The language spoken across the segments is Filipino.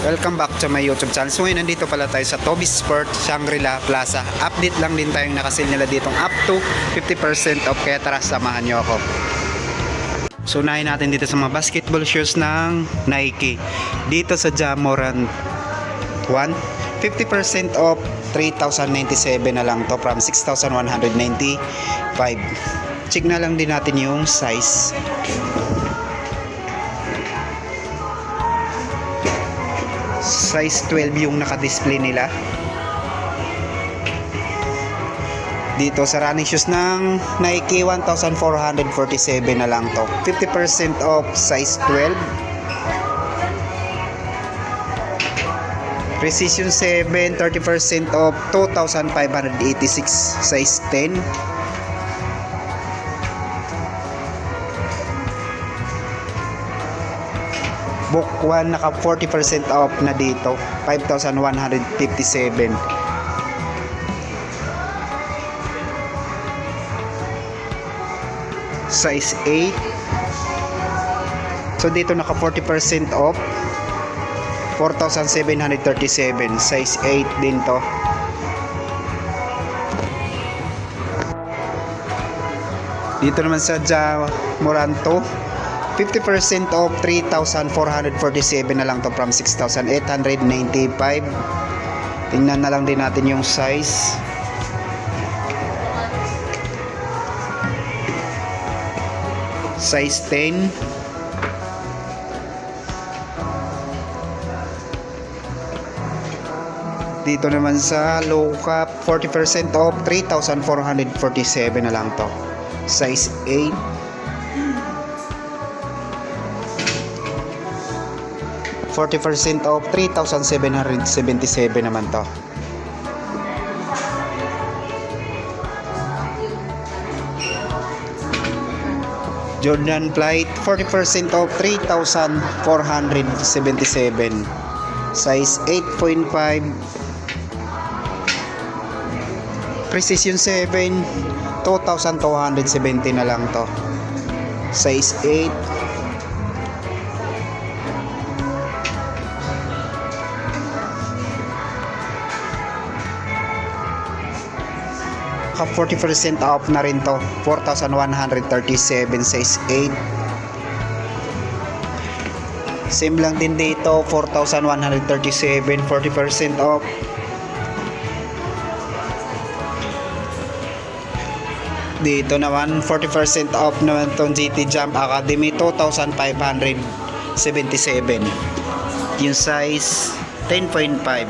Welcome back to my YouTube channel. So ngayon nandito pala tayo sa Toby Sport Shangri-La Plaza. Update lang din tayong nakasil nila ditong up to 50% off, kaya tara samahan nyo ako. So unahin natin dito sa mga basketball shoes ng Nike. Dito sa Jamoran 1, 50% off, 3,097 na lang to from 6,195. Check na lang din natin yung size. Size 12 yung naka-display nila. Dito sa running shoes ng Nike, 1,447 na lang to. 50% off, size 12. Precision 7, 30% off, 2,586, size 10. Book 1 naka 40% off na dito, 5,157. Size 8. So dito naka 40% off, 4,737, size 8 din to. Dito naman sa Jamoran 50% off, 3,447 na lang to from 6,895. Tingnan na lang din natin yung size. Size 10. Dito naman sa low cap, 40% off, 3,447 na lang to. Size 8. %40 off, 3,777 naman to. Jordan Flight, 40% off, 3,477, size 8.5. Precision 7, 2,270 na lang to. Size 8. Ka 40% off na rin to, 4,137, size 8. Same lang din dito, 4,137, 40% off. Dito naman 40% off naman tong GT Jump Academy, 2,577, yung size 10.5.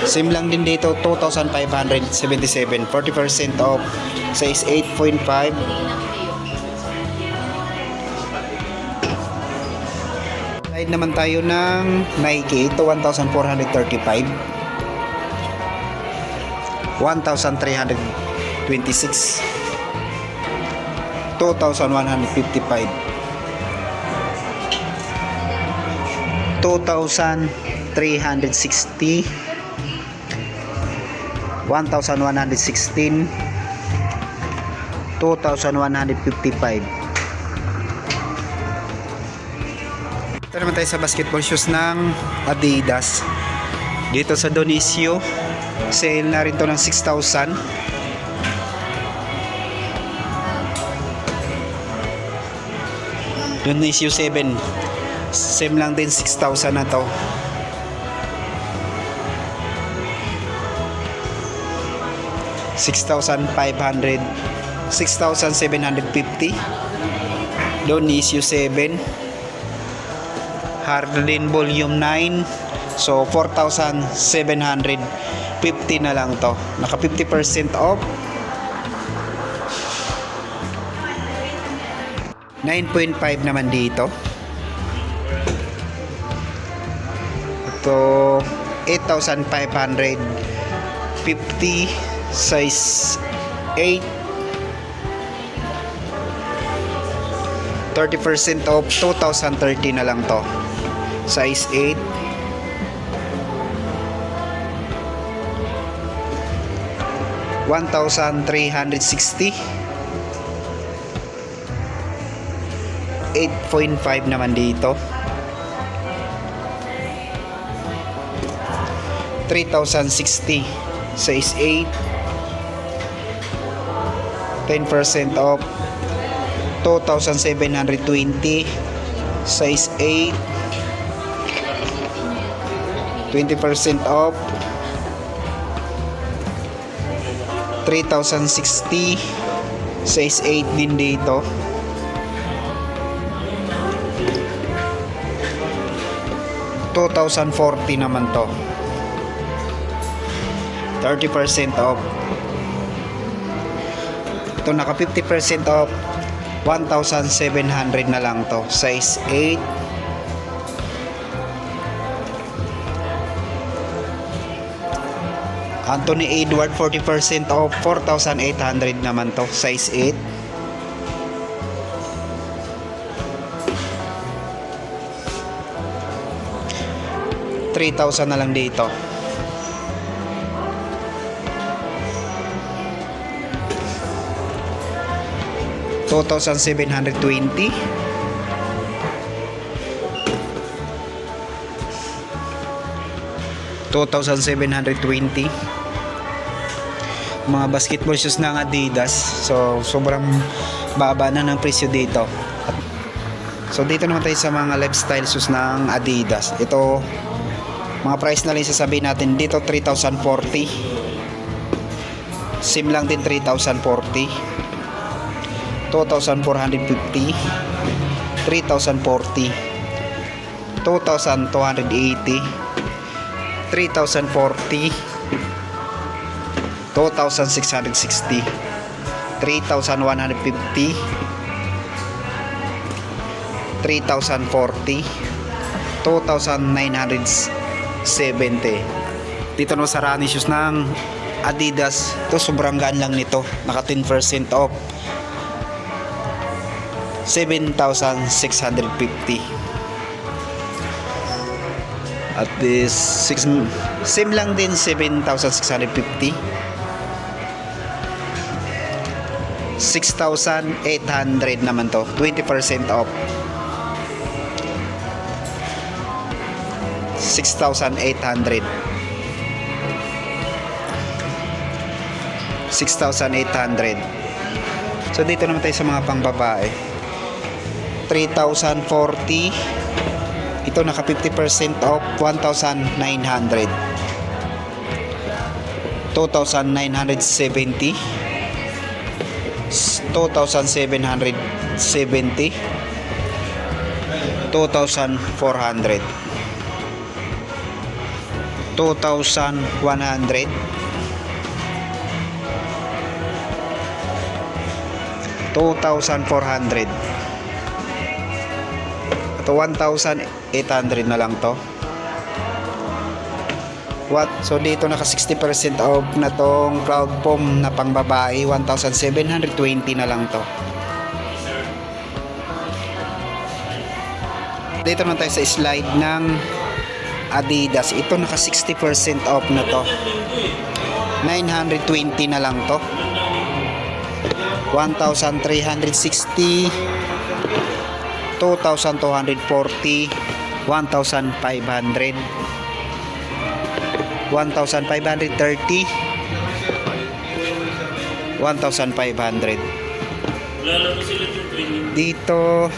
Same lang din dito, 2,577, 40% off, size 8.5. Side naman tayo ng Nike, ito 1,435, 1,326, 2,155, 2,360, 1,116, 2,155. Ito naman tayo sa basketball shoes ng Adidas. Dito sa Donicio, sale na rin to ng 6,000. Donicio 7, same lang din, 6,000 na to. $6,500, 6,750. Donicio 7, Harden Volume 9, so 4,750 na lang to. Naka 50% off. 9.5 naman dito. Ito 8,550, size 8. 30% off, 2,030 na lang to. Size 8. 1,360. 8.5 naman dito. 3,060 size 8, 10% off. 2,720 size 8, 20% off. 3,060 size 8 din dito. 2,040 naman to, 30% off. Ito naka 50% off, 1,700 na lang to, size 8. Anthony Edward 40% off, 4,800 naman to, size 8. $3,000 na lang dito. $2,720. $2,720. Mga basketball shoes ng Adidas. So sobrang baba na ng presyo dito. So dito naman tayo sa mga lifestyle shoes ng Adidas. Ito, mga price na lang sasabihin natin dito, 3,040. Sim lang din, 3,040. 2,450. 3,040. 2,280. 3,040. 2,660. 3,150. 3,040. 2,970. Dito naman sa running shoes ng Adidas, ito sobrang gaan lang nito, naka 10% off, 7,650. At this same lang din, 7,650. 6,800 naman to, 20% off. 6,800. 6,800. So dito naman tayo sa mga pangbabae. 3,040. Ito naka 50% off, 1,900. 2,970. 2,770. 2,400. 2,100. 2,400. Ito 1,800 na lang to. So dito naka 60% off na tong Cloud Foam na pangbabae, 1,720 na lang to. Dito naman tayo sa slide ng Adidas. Ito naka 60% off na to, 920 na lang to. 1,360. 2,240. 1,500. 1,530. 1,500. Dito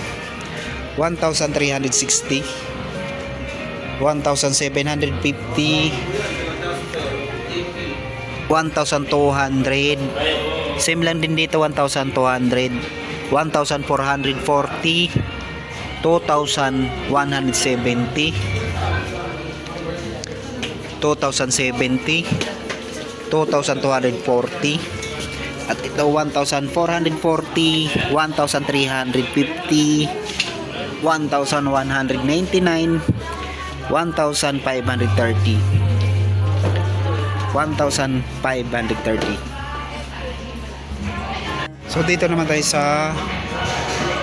1,360. 1,750. 1,200. Same lang din dito, 1,200. 1,440. 2,170. 2,070. 2,240. At ito 1,440. 1,350. 1,199. 1,530. 1,530. So dito naman tayo sa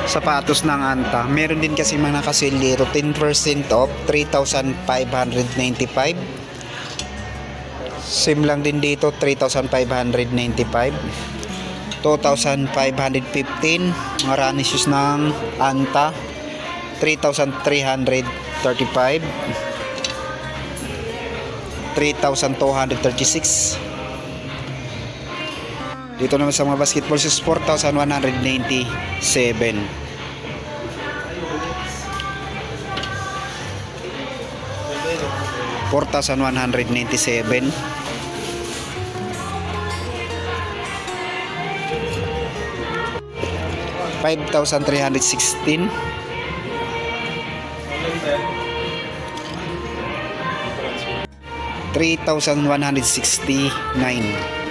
sapatos ng Anta. Meron din kasi mga naka-sale dito, 10% off, 3,595. Same lang din dito, 3,595. 2,515. Mga running shoes ng Anta. 3,335, 3,236. Dito naman sa mga basketball shoes, 4,197. 4,197. 5,316. 3,169.